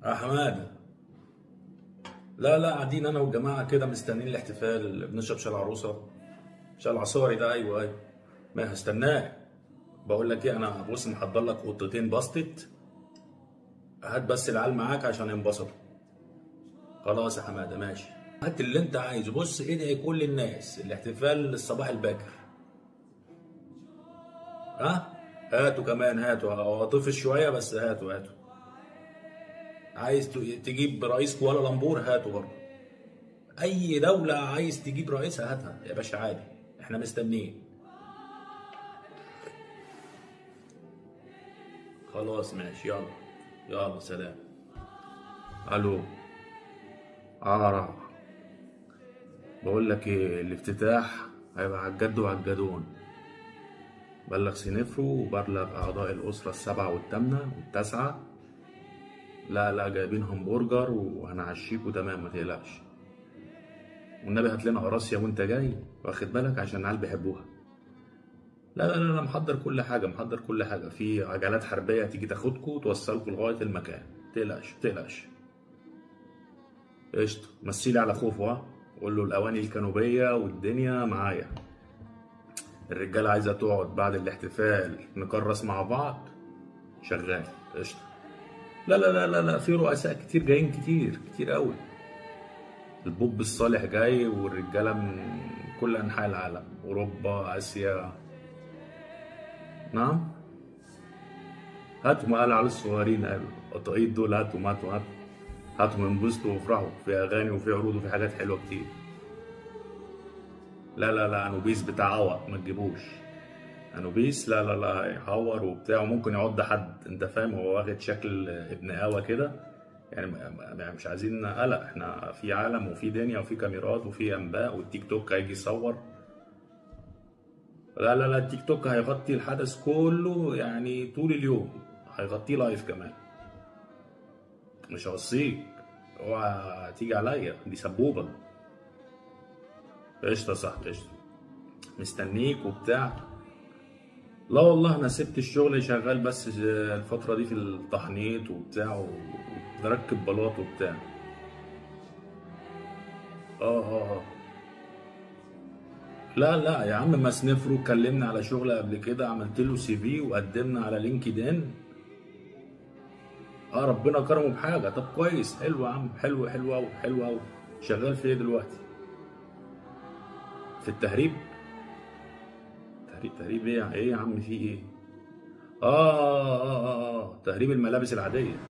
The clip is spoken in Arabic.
يا حماده، لا قاعدين انا والجماعه كده مستنيين الاحتفال، بنشرب شاي العروسه. شاي العصاري ده، ايوه. ما هستناه. بقول لك ايه، انا بص محضر لك قطتين باستت. هات بس العيال معاك عشان ينبسطوا. خلاص يا حماده ماشي. هات اللي انت عايزه، بص ادعي كل الناس، الاحتفال الصباح الباكر. ها. هاتوا كمان، هاتوا، هو طفش شويه بس، هاتوا. عايز تجيب رئيس كوالالمبور، هاتوا برضه. اي دولة عايز تجيب رئيسها هاتها يا باشا، عادي. احنا مستنيين. خلاص ماشي، يلا. يلا سلام. الو. عرب. بقول لك ايه، الافتتاح هيبقى على الجد وعلى الجدون. بلغ سينفرو وبلغ اعضاء الاسرة السبعة والثامنة والتاسعة. لا جايبين همبرجر وهنعشيكوا تمام، ما تقلقش. والنبي هات لنا قراصية وانت جاي، واخد بالك، عشان العيال بيحبوها. لا، محضر كل حاجة، محضر كل حاجة. في عجلات حربية تيجي تاخدكوا توصلكوا لغاية المكان. متقلقش. قشطة، مثيلي على خوفه، ها. قول له الأواني الكانوبية والدنيا معايا. الرجالة عايزة تقعد بعد الاحتفال نكرس مع بعض. شغال. قشطة. لا، في رؤساء كتير جايين، كتير قوي. البوب الصالح جاي، والرجالة من كل أنحاء العالم، أوروبا، آسيا. نعم. هاتوا معايا العيال الصغيرين، قالوا القطاقيط دول، هاتوا ينبسطوا ويفرحوا، في اغاني وفي عروض وفي حاجات حلوه كتير. لا، انوبيس بتاع عوق ما تجيبوش. انوبيس لا يحور وبتاع، وممكن يعض حد، انت فاهم، هو واخد شكل ابن قوى كده. يعني مش عايزين قلق، احنا في عالم وفي دنيا وفي كاميرات وفي انباء، والتيك توك هيجي يصور. لا، التيك توك هيغطي الحدث كله، يعني طول اليوم. هيغطيه لايف كمان. مش هوصيك. اوعى تيجي عليا، دي سبوبه. قشطه يا صاحبي، قشطه. مستنيك وبتاع. لا والله انا سبت الشغل، شغال بس الفتره دي في التحنيط وبتاع، ونركب بلاط وبتاع. اه. لا يا عم، ما سنفرو اتكلمنا على شغل قبل كده، عملت له سي في وقدمنا على لينكد ان. اه ربنا كرمه بحاجه. طب كويس، حلو يا عم، حلو قوي، حلو قوي. شغال في ايه دلوقتي؟ في التهريب. تهريب ايه يا عم، في ايه؟ تهريب الملابس العاديه.